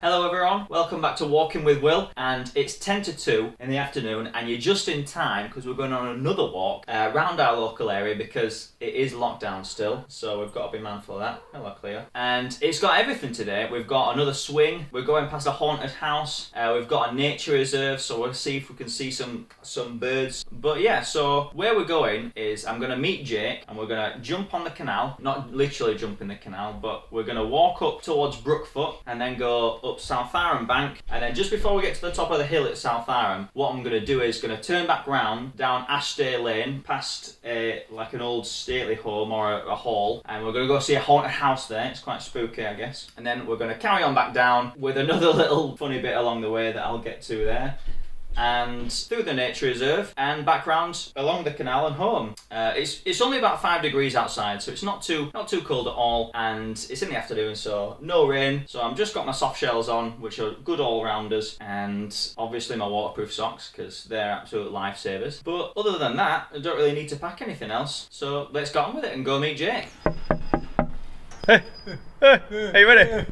Hello everyone, welcome back to Walking with Will, and it's 10 to 2 in the afternoon and you're just in time because we're going on another walk around our local area because it is lockdown still, so we've got to be mindful of that. Hello Cleo. And it's got everything today. We've got another swing, we're going past a haunted house, we've got a nature reserve, so we'll see if we can see some birds. But yeah, so where we're going is I'm going to meet Jake and we're going to jump on the canal, not literally jump in the canal, but we're going to walk up towards Brookfoot and then go up South Arran Bank, and then just before we get to the top of the hill at South Arran, what I'm going to do is going to turn back round down Ashday Lane past like an old stately home or a hall, and we're going to go see a haunted house there. It's quite spooky, I guess. And then we're going to carry on back down with another little funny bit along the way that I'll get to there, and through the nature reserve and back round along the canal and home. It's only about 5 degrees outside, so it's not too cold at all, and it's in the afternoon, so no rain. So I've just got my soft shells on, which are good all-rounders, and obviously my waterproof socks because they're absolute lifesavers. But other than that, I don't really need to pack anything else. So let's get on with it and go meet Jake. Hey, are you ready?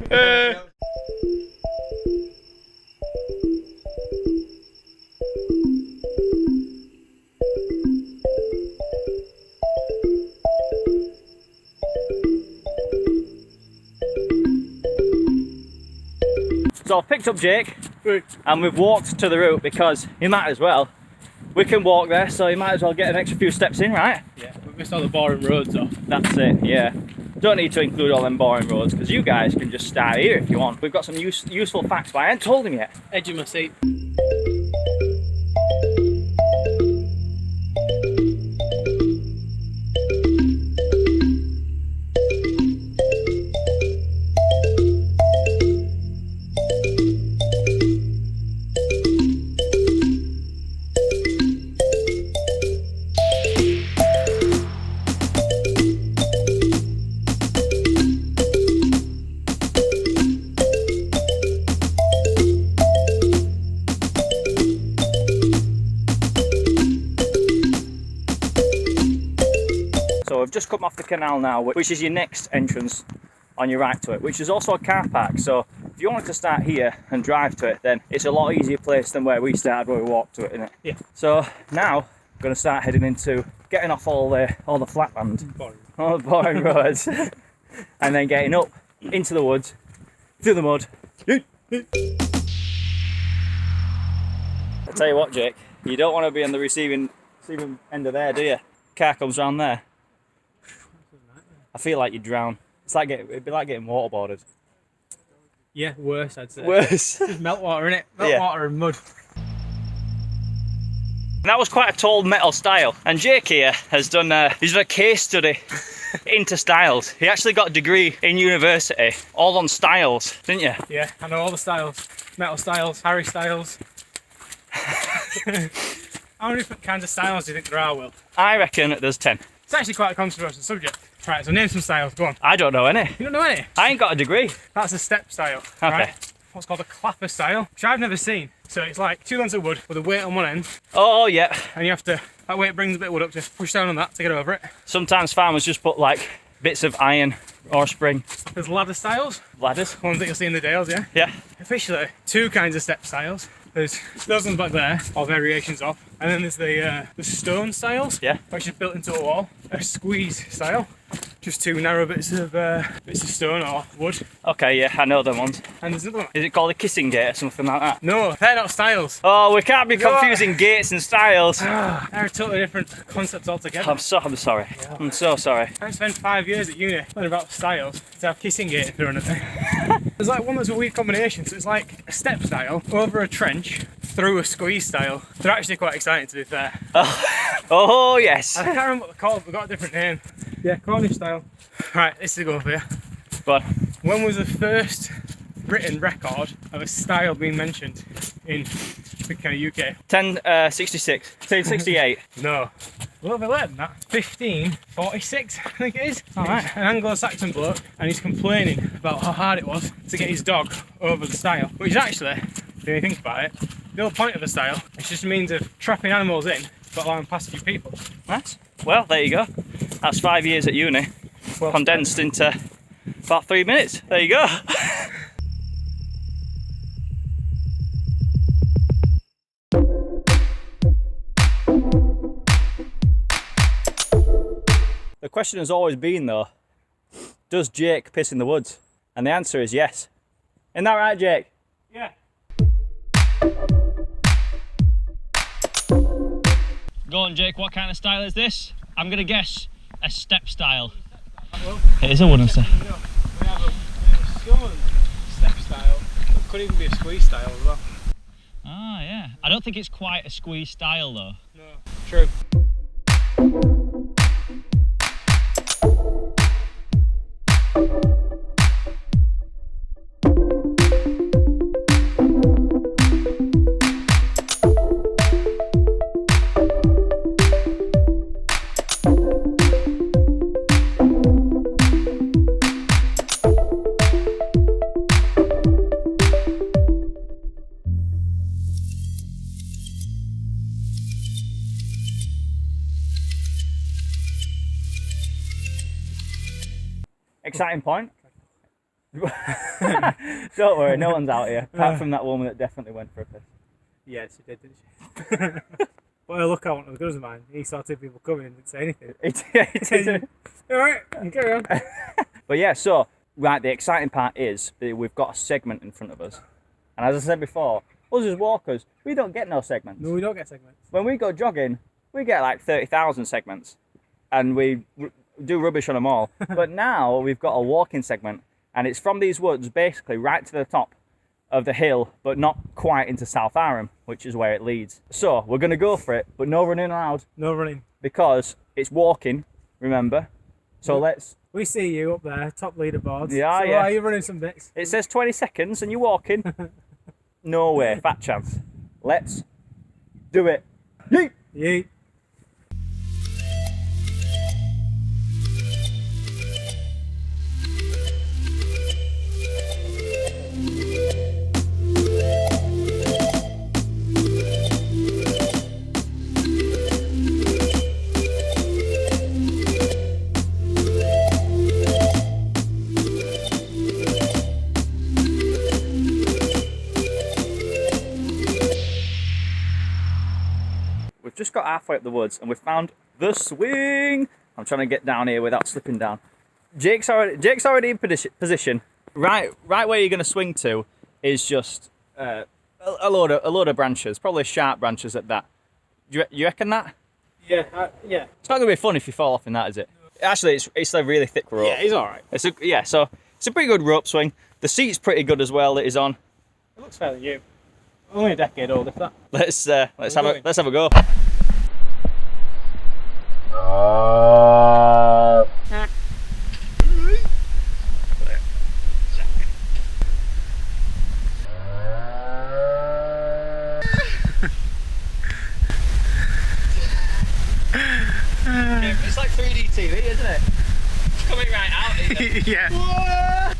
So I've picked up Jake and we've walked to the route because he might as well. We can walk there, so you might as well get an extra few steps in, right? Yeah, we've missed all the boring roads off. That's it, yeah. Don't need to include all them boring roads because you guys can just start here if you want. We've got some useful facts, but I ain't told him yet. Edge of my seat. So we've just come off the canal now, which is your next entrance on your right to it, which is also a car park. So if you wanted to start here and drive to it, then it's a lot easier place than where we started, where we walked to it, isn't it? Yeah. So now I'm going to start heading into getting off all the flatland, all the boring roads, and then getting up into the woods, through the mud. I tell you what, Jake, you don't want to be on the receiving end of there, do you? Car comes round there. I feel like you'd drown. It'd be like getting waterboarded. Yeah, worse, I'd say. Worse. Just meltwater, innit? Yeah. Meltwater and mud. And that was quite a tall metal stile. And Jake here has done a case study into stiles. He actually got a degree in university, all on stiles, didn't you? Yeah, I know all the styles. Metal styles, Harry styles. How many different kinds of styles do you think there are, Will? I reckon there's 10. It's actually quite a controversial subject. Right, so name some styles, go on. I don't know any. You don't know any? I ain't got a degree. That's a step style, Okay. right? What's called a clapper style, which I've never seen. So it's like 2 lengths of wood with a weight on one end, Oh yeah. and you have to, that weight brings a bit of wood up, just push down on that to get over it. Sometimes farmers just put like bits of iron or spring. There's ladder styles, Ladders. ones that you'll see in the dales, yeah? Yeah. Officially, 2 kinds of step styles. There's those ones back there, or variations of, and then there's the stone styles, Yeah. which is built into a wall. A squeeze style, just 2 narrow bits of stone or wood. Okay, yeah, I know them ones. And there's another one. Is it called a kissing gate or something like that? No, they're not styles. Oh, we can't be confusing gates and stiles. They're a totally different concepts altogether. I'm sorry. Yeah. I'm so sorry. I spent 5 years at uni learning about styles to have kissing gate thrown at me. There's like one that's a weird combination, so it's like a step style over a trench through a squeeze style. They're actually quite exciting, to be fair. Oh yes. I can't remember what they're called, we've got a different name. Yeah, Cornish style. Right, this is a go for you. Go on. When was the first written record of a style being mentioned in the kind of UK? 1066. 1068. No. A little bit later than that. 1546, I think it is. Alright. An Anglo-Saxon bloke, and he's complaining about how hard it was to get his dog over the stile. Which is actually, if you think about it, the whole point of the stile is just a means of trapping animals in, but allowing passage of people. Nice. Well, there you go. That's 5 years at uni, Well, condensed into about 3 minutes. There you go. question has always been though, does Jake piss in the woods? And the answer is yes. Isn't that right, Jake? Yeah. Go on, Jake, what kind of style is this? I'm going to guess a step style. It is a wooden step. We have a sculling step style. It could even be a squeeze style as well. Ah, yeah. I don't think it's quite a squeeze style though. No. True. Exciting point. Don't worry, no one's out here, apart from that woman that definitely went for a piss. Yeah, she did, didn't she? Well, look, I want to go to mine. He saw two people coming and didn't say anything. It didn't. Alright, carry on. But yeah, so, right, the exciting part is that we've got a segment in front of us. And as I said before, us as walkers, we don't get no segments. No, we don't get segments. When we go jogging, we get like 30,000 segments. And we do rubbish on them all. But now we've got a walking segment. And it's from these woods, basically, right to the top of the hill, but not quite into South Aram, which is where it leads. So, we're going to go for it, but no running allowed. No running. Because it's walking, remember? So let's... We see you up there, top leaderboards. Yeah, so yeah. Are you running some bits? It says 20 seconds and you're walking. No way, fat chance. Let's do it. Yeet! Yeet. We've just got halfway up the woods and we've found the swing. I'm trying to get down here without slipping down. Jake's already in position. Right where you're going to swing to is just a load of branches, probably sharp branches at that. You reckon that? Yeah, yeah. It's not going to be fun if you fall off in that, is it? Actually, it's a really thick rope. Yeah, he's alright. So it's a pretty good rope swing. The seat's pretty good as well that he's on. It looks fairly new. Only a decade old, if that. Let's have a go. It's like 3D TV, isn't it? It's coming right out here. Yeah.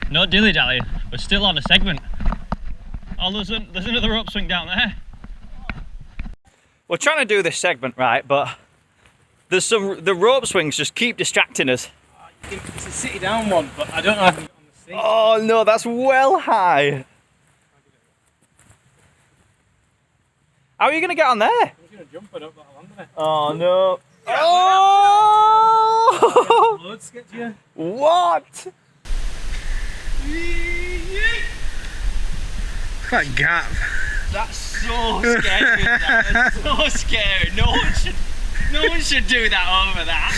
No dilly-dally, we're still on a segment. Oh, there's another rope swing down there. We're trying to do this segment, right, but the rope swings just keep distracting us. It's a city down one, but I don't know if it's on the seat. Oh no, that's well high. How are you going to get on there? I'm just going to jump it up that long, isn't it? Oh no. Yeah. Oh! Load sketch here. What? That gap. That's so scary. That's so scary. No one should do that over that.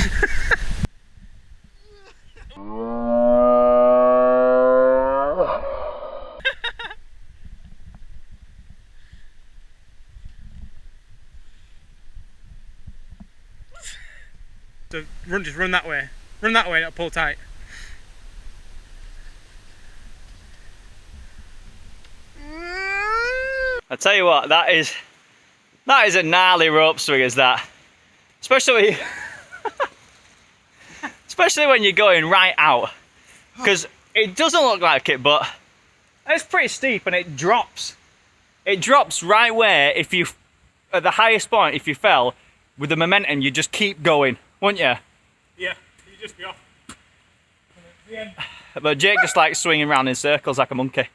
So just run that way. Run that way, not pull tight. I tell you what, that is a gnarly rope swing, is that? Especially when you're going right out, because it doesn't look like it, but it's pretty steep and it drops. It drops right where if you, at the highest point, if you fell with the momentum, you just keep going, wouldn't you? Yeah, you just be off. The end. But Jake just likes swinging around in circles like a monkey.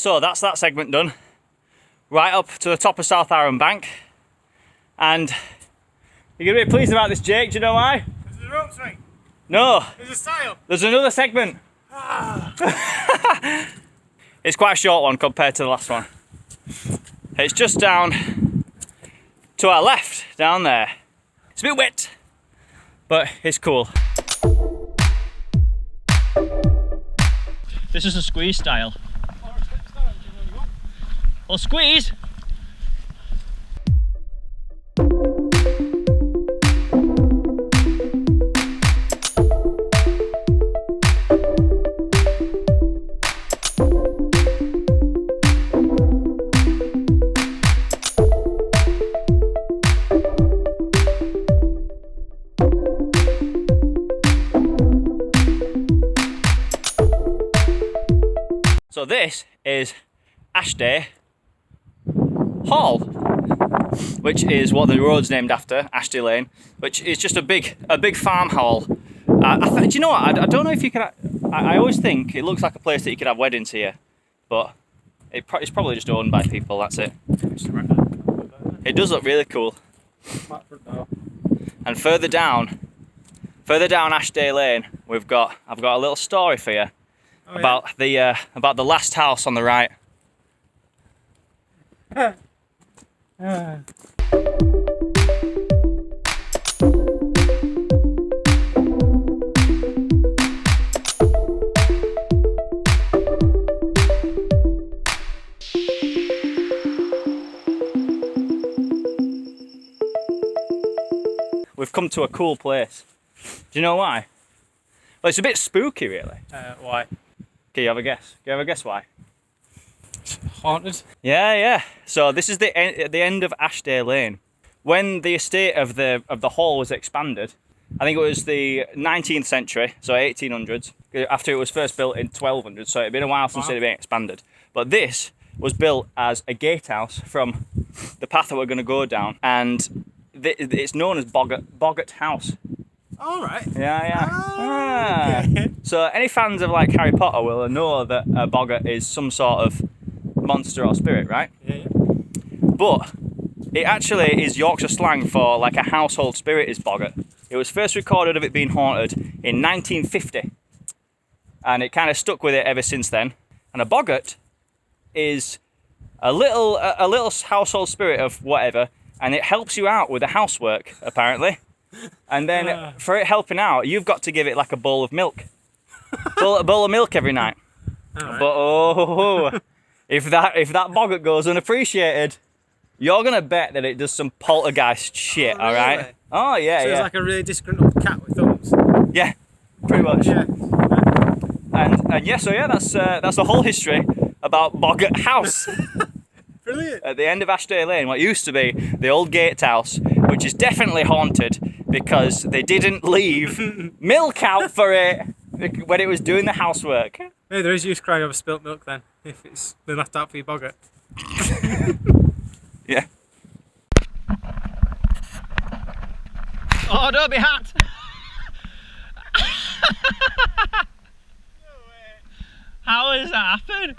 So that's that segment done. Right up to the top of South Arran Bank. And you're going to be pleased about this, Jake. Do you know why? There's a rope swing. No. There's a stile. There's another segment. It's quite a short one compared to the last one. It's just down to our left, down there. It's a bit wet, but it's cool. This is a squeeze style. Well, squeeze. So this is Ashday Hall, which is what the road's named after, Ashday Lane, which is just a big farm hall. Do you know what? I don't know if you can. I always think it looks like a place that you could have weddings here, but it's probably just owned by people. That's it. It does look really cool. And further down Ashday Lane, I've got a little story for you. Oh, about the last house on the right. We've come to a cool place. Do you know why? Well, it's a bit spooky, really. Why? Can you have a guess? Can you have a guess why? Haunted. Yeah. So this is the end of Ashday Lane. When the estate of the hall was expanded, I think it was the 19th century, so 1800s, after it was first built in 1200, so it had been a while since it had been expanded. But this was built as a gatehouse from the path that we're going to go down, and it's known as Boggart House. All right. Yeah. Okay. So any fans of like Harry Potter will know that a boggart is some sort of monster or spirit, right? Yeah. But it actually is Yorkshire slang for like a household spirit is boggart. It was first recorded of it being haunted in 1950, and it kind of stuck with it ever since then. And a boggart is a little household spirit of whatever, and it helps you out with the housework apparently. And then for it helping out, you've got to give it like a bowl of milk. A bowl of milk every night. Right. But if that boggart goes unappreciated, you're gonna bet that it does some poltergeist shit. Oh, all right? really? Oh yeah, So yeah. it's like a really disgruntled cat with thumbs. Yeah, pretty much. Yeah. And yeah, so yeah, that's the whole history about Boggart House. Brilliant. At the end of Ashday Lane, what used to be the old gatehouse, which is definitely haunted because they didn't leave milk out for it when it was doing the housework. Maybe there is use crying over spilt milk then, if it's been left out for your boggart. Yeah. Oh, don't be hot! How has that happened?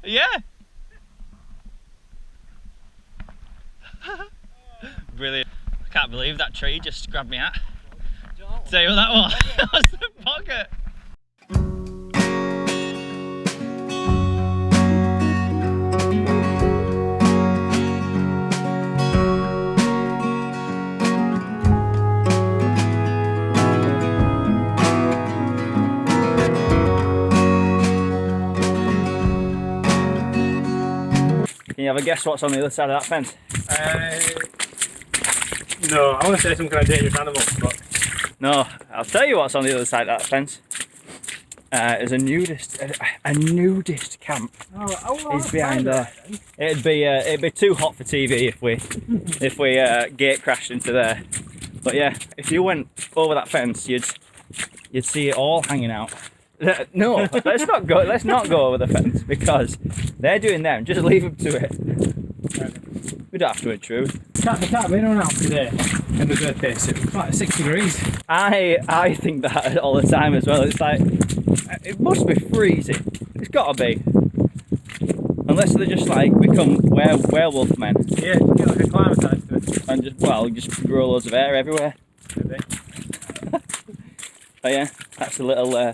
Yeah. Brilliant. I can't believe that tree just grabbed me at. Say what that was. That was the boggart. Can you have a guess what's on the other side of that fence? No, I want to say some kind of dangerous animal, but... No, I'll tell you what's on the other side of that fence. There's a nudist camp. Is behind there. It'd be too hot for TV if we gate crashed into there. But yeah, if you went over that fence, you'd see it all hanging out. No, let's not go over the fence because they're doing them. Just leave them to it. We don't have to intrude. They can't be in and out today in the birthday suit. It's like 6 degrees. I think that all the time as well. It's like, it must be freezing. It's got to be. Unless they just like become werewolf men Yeah, just get like a climatise to it. and just grow loads of hair everywhere. Maybe. But yeah, that's a little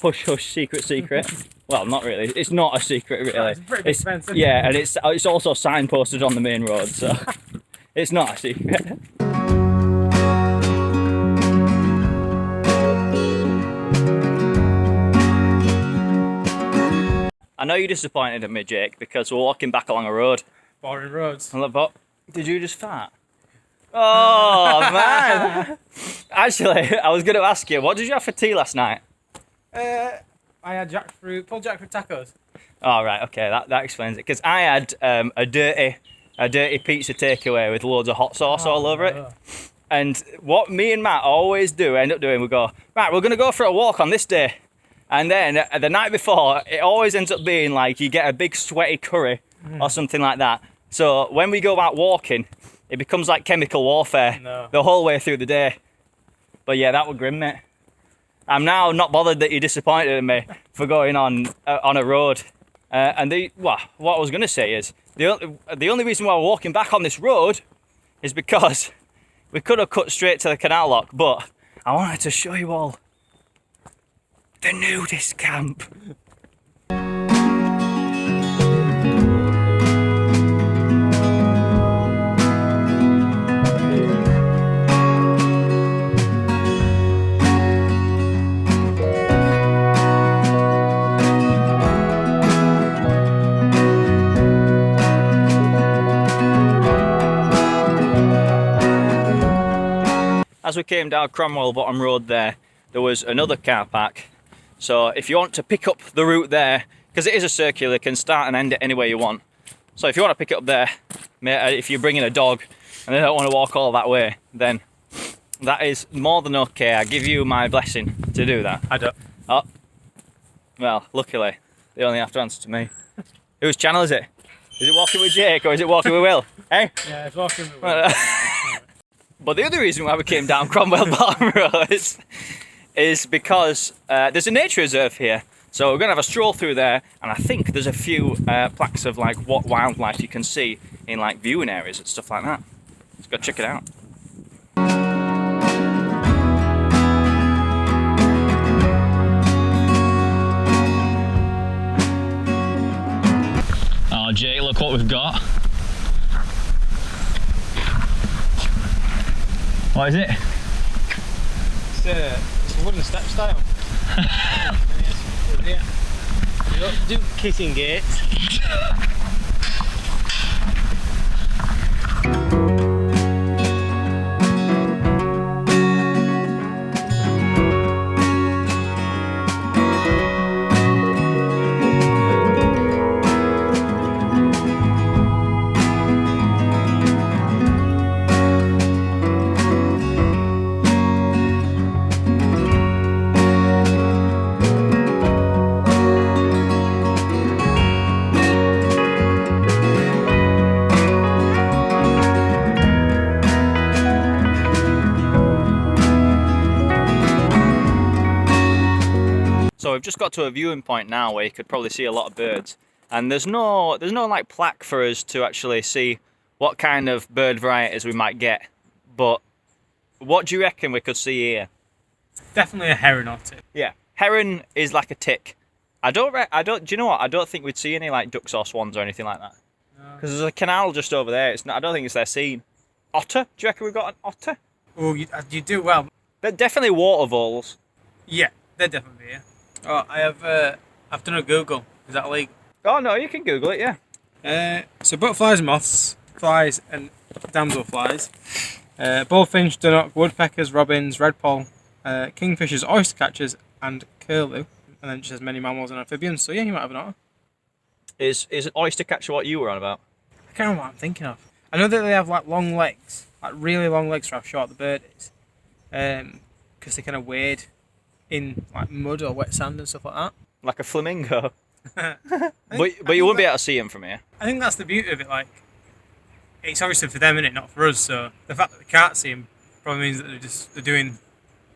hush hush secret. Well, not really. It's not a secret really. It's a pretty big fence, isn't it? Yeah, and it's also signposted on the main road, so it's not a secret. I know you're disappointed at me, Jake, because we're walking back along a road. Boring roads. But did you just fart? Oh man! Actually, I was going to ask you, what did you have for tea last night? I had pulled jackfruit tacos. Oh right, okay, that explains it. Because I had a dirty pizza takeaway with loads of hot sauce all over it. And what me and Matt always end up doing, we go, right, we're going to go for a walk on this day. And then the night before, it always ends up being like you get a big sweaty curry or something like that. So when we go out walking, it becomes like chemical warfare the whole way through the day. But yeah, that was grim, mate. I'm now not bothered that you're disappointed in me for going on a road. What I was going to say is, the only reason why we're walking back on this road is because we could have cut straight to the canal lock, but I wanted to show you all the nudist camp. As we came down Cromwell Bottom Road there was another car park. So if you want to pick up the route there, because it is a circular, you can start and end it anywhere you want. So if you want to pick it up there, if you're bringing a dog and they don't want to walk all that way, then that is more than okay. I give you my blessing to do that. I don't. Oh, well, luckily, they only have to answer to me. Whose channel is it? Is it Walking with Jake or is it Walking with Will? Hey? Yeah, it's walking with Will. But the other reason why we came down Cromwell Bottom Road is because there's a nature reserve here. So we're going to have a stroll through there, and I think there's a few plaques of like what wildlife you can see in like viewing areas and stuff like that. Let's go check it out. Oh, Jay, look what we've got. What is it? It's a wooden step style. Yeah. You don't do kissing gates. So we've just got to a viewing point now where you could probably see a lot of birds, and there's no like plaque for us to actually see what kind of bird varieties we might get. But what do you reckon we could see here? Definitely a heron or two. Yeah, heron is like a tick. Do you know what? I don't think we'd see any like ducks or swans or anything like that. Because there's a canal just over there. I don't think it's their scene. Otter? Do you reckon we've got an otter? Oh, you do well. They're definitely water voles. Yeah, they're definitely here. Oh, I've done a Google. Is that legal? Oh no, you can Google it, yeah. So butterflies, moths, flies, and damselflies, bullfinch, dunnock, woodpeckers, robins, redpoll, kingfishers, oyster catchers, and curlew. And then it says many mammals and amphibians. So yeah, you might have an otter. Is an oyster catcher what you were on about? I can't remember what I'm thinking of. I know that they have like long legs, like really long legs for how short the bird is, because they kind of wade in like mud or wet sand and stuff like that. Like a flamingo. But you wouldn't be able to see them from here. I think that's the beauty of it. Like, it's obviously for them, innit, not for us. So the fact that we can't see them probably means that they're doing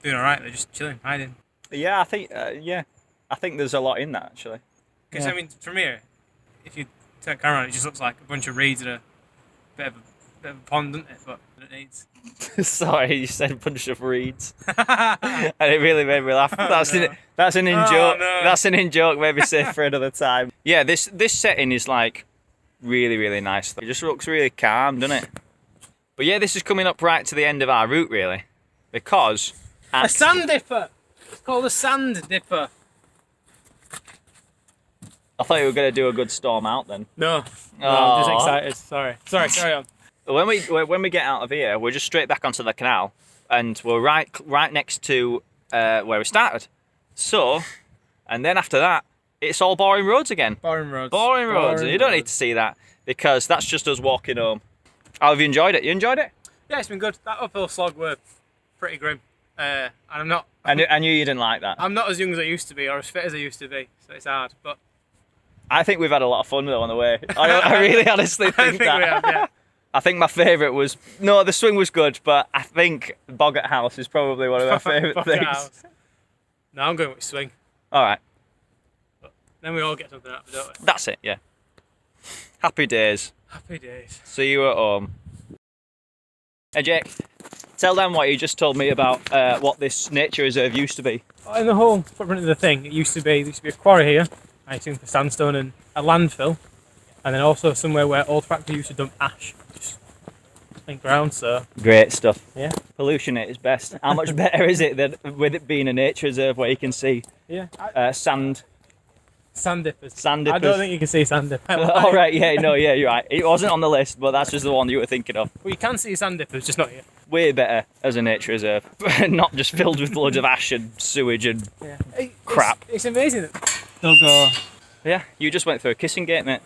all right. They're just chilling, hiding. Yeah, I think I think there's a lot in that actually. Because I mean, from here, if you turn the camera on, it just looks like a bunch of reeds and a bit of a pond, doesn't it? But it needs. Sorry, you said a bunch of reeds, and it really made me laugh. That's no. that's an in-joke. No. That's an in-joke. Maybe save for another time. Yeah, this setting is like really nice. It just looks really calm, doesn't it? But yeah, this is coming up right to the end of our route, really, because A sand dipper. It's called a sand dipper. I thought you were going to do a good storm out then. No, I'm just Aw. excited. Sorry, carry on. When we get out of here, we're just straight back onto the canal, and we're right next to where we started. So, and then after that, it's all boring roads again. Boring roads. Boring roads. And you don't need to see that because that's just us walking home. How have you enjoyed it? You enjoyed it? Yeah, it's been good. That uphill slog were pretty grim. And I'm not. I knew you didn't like that. I'm not as young as I used to be, or as fit as I used to be, so it's hard. But I think we've had a lot of fun though on the way. I really honestly think, I think that. we have, yeah. I think my favourite was the swing was good, but I think Boggart-House is probably one of my favourite things. House. No, I'm going with swing. All right, But then we all get something out of it, don't we? that's it. Yeah. Happy days. Happy days. See you at home. Hey Jake, tell them what you just told me about what this nature reserve used to be. In the whole footprint of the thing, there used to be a quarry here, I assume for sandstone, and a landfill, and then also somewhere where old factory used to dump ash, just in ground. So Great stuff. yeah, Pollution at its best. How much better is it than with it being a nature reserve where you can see sand sand dippers. dippers? I don't think you can see sand dippers. All right, yeah, you're right. It wasn't on the list, but that's just the one you were thinking of. Well, you can see sand dippers, just not here. Way better as a nature reserve, not just filled with loads of ash and sewage and Yeah. crap. It's amazing that they'll go. Yeah, you just went through a kissing gate, mate.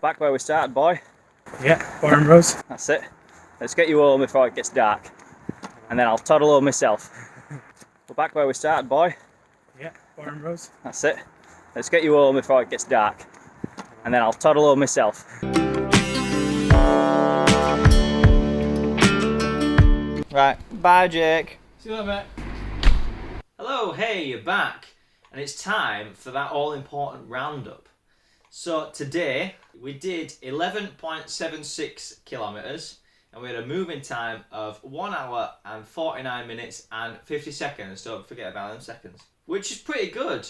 Back where we started, boy. Yeah, boring roads. That's it. Let's get you home before it gets dark. And then I'll toddle home myself. We're back where we started, boy. Yeah, boring roads. That's it. Let's get you home before it gets dark. And then I'll toddle home myself. Right, bye Jake. See you later, mate. Hello, hey, you're back. And it's time for that all-important roundup. So today, we did 11.76 kilometres and we had a moving time of 1 hour and 49 minutes and 50 seconds. Don't forget about them seconds. Which is pretty good.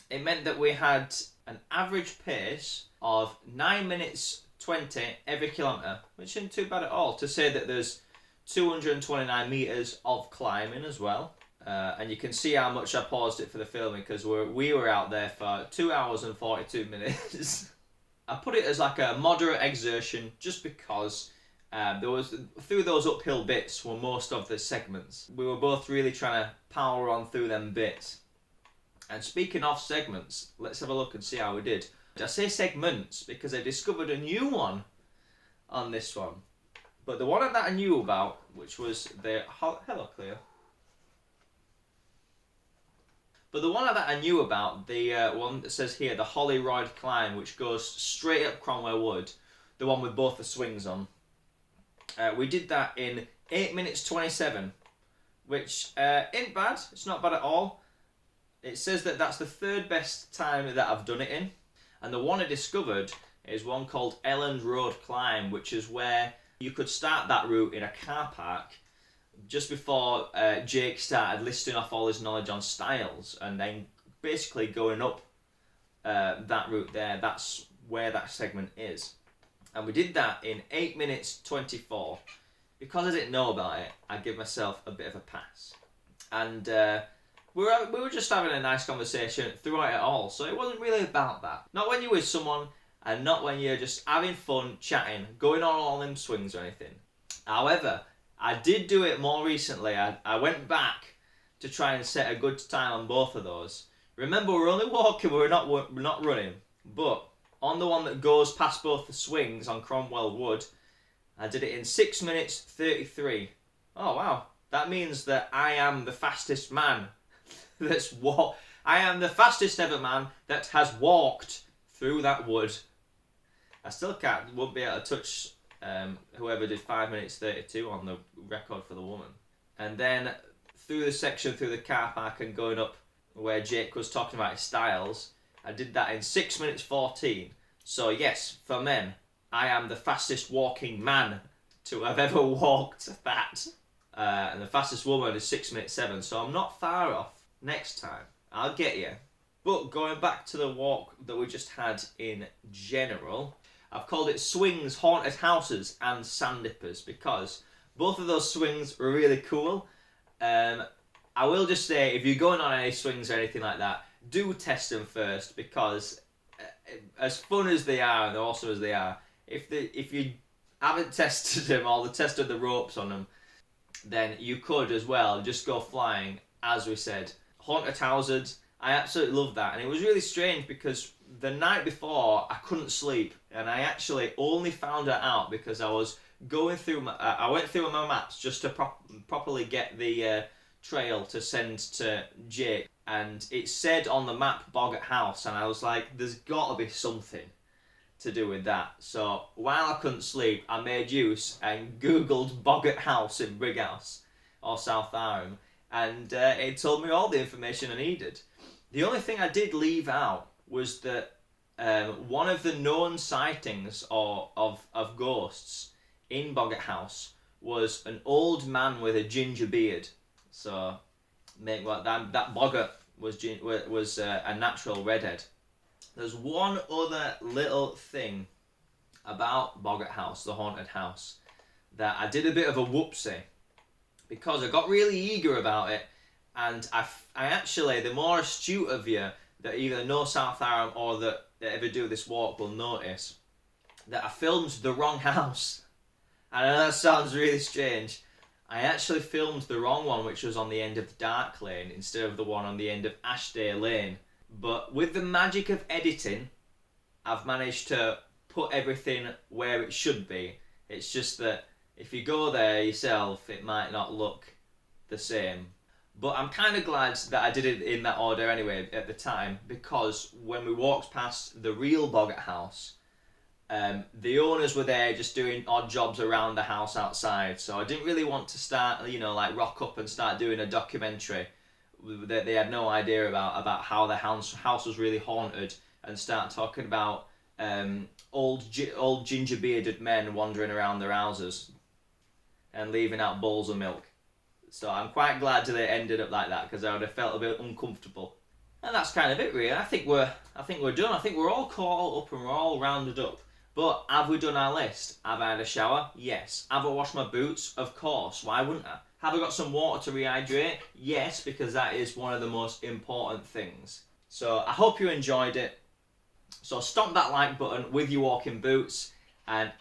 It meant that we had an average pace of 9 minutes 20 every kilometre, which isn't too bad at all. To say that there's 229 metres of climbing as well. And you can see how much I paused it for the filming because we were out there for 2 hours and 42 minutes. I put it as like a moderate exertion just because through those uphill bits were most of the segments. We were both really trying to power on through them bits. And speaking of segments, let's have a look and see how we did. I say segments because I discovered a new one on this one. But the one that I knew about, which was the... Hello, Cleo. But the one that I knew about, the one that says here, the Holyroyd Climb, which goes straight up Cromwell Wood, the one with both the swings on. We did that in 8 minutes 27, which ain't bad. It's not bad at all. It says that that's the third best time that I've done it in. And the one I discovered is one called Elland Road Climb, which is where you could start that route in a car park just before Jake started listing off all his knowledge on styles, and then basically going up that route there. That's where that segment is. And we did that in 8 minutes 24. Because I didn't know about it, I give myself a bit of a pass. And we were just having a nice conversation throughout it all, so it wasn't really about that. Not when you're with someone, and not when you're just having fun, chatting, going on all them swings or anything. However, I did do it more recently. I went back to try and set a good time on both of those. Remember, we're only walking, we're not running. But on the one that goes past both the swings on Cromwell Wood, I did it in 6 minutes 33. Oh wow, that means that I am the fastest man I am the fastest ever man that has walked through that wood. I still won't be able to touch whoever did 5 minutes 32 on the record for the woman. And then through the section through the car park and going up where Jake was talking about his styles, I did that in 6 minutes 14. So yes, for men, I am the fastest walking man to have ever walked that. And the fastest woman is 6 minutes 7. So I'm not far off. Next time, I'll get you. But going back to the walk that we just had in general, I've called it Swings, Haunted Houses and Sanddippers because both of those swings were really cool. I will just say, if you're going on any swings or anything like that, do test them first because as fun as they are and awesome as they are, if you haven't tested them or tested the ropes on them, then you could as well just go flying, as we said. Haunted Houses, I absolutely love that, and it was really strange because the night before I couldn't sleep, and I actually only found it out because I was going through I went through my maps just to properly get the trail to send to Jake, and it said on the map Boggart House, and I was like, there's got to be something to do with that. So while I couldn't sleep, I made use and googled Boggart House in Brighouse or South Aram, and it told me all the information I needed. The only thing I did leave out was that one of the known sightings of ghosts in Boggart House was an old man with a ginger beard. So that Boggart was a natural redhead. There's one other little thing about Boggart House, the haunted house, that I did a bit of a whoopsie because I got really eager about it, and I actually, the more astute of you that either know South Aram or that ever do this walk will notice that I filmed the wrong house. And I know that sounds really strange. I actually filmed the wrong one, which was on the end of Dark Lane instead of the one on the end of Ashday Lane. But with the magic of editing, I've managed to put everything where it should be. It's just that if you go there yourself, it might not look the same. But I'm kind of glad that I did it in that order anyway at the time, because when we walked past the real Boggart House, the owners were there just doing odd jobs around the house outside. So I didn't really want to start, rock up and start doing a documentary that they had no idea about how the house was really haunted, and start talking about old ginger bearded men wandering around their houses and leaving out bowls of milk. So I'm quite glad that it ended up like that, because I would have felt a bit uncomfortable. And that's kind of it really. I think we're done. I think we're all caught up and we're all rounded up. But have we done our list? Have I had a shower? Yes. Have I washed my boots? Of course. Why wouldn't I? Have I got some water to rehydrate? Yes, because that is one of the most important things. So I hope you enjoyed it. So stomp that like button with your walking boots and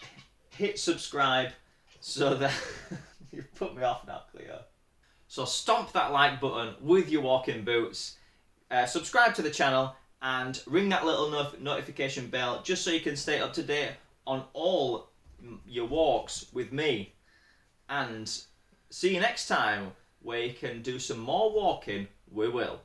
hit subscribe so that... You've put me off now, Cleo. So stomp that like button with your walking boots, subscribe to the channel, and ring that little notification bell just so you can stay up to date on all your walks with me. And see you next time where you can do some more walking with Will.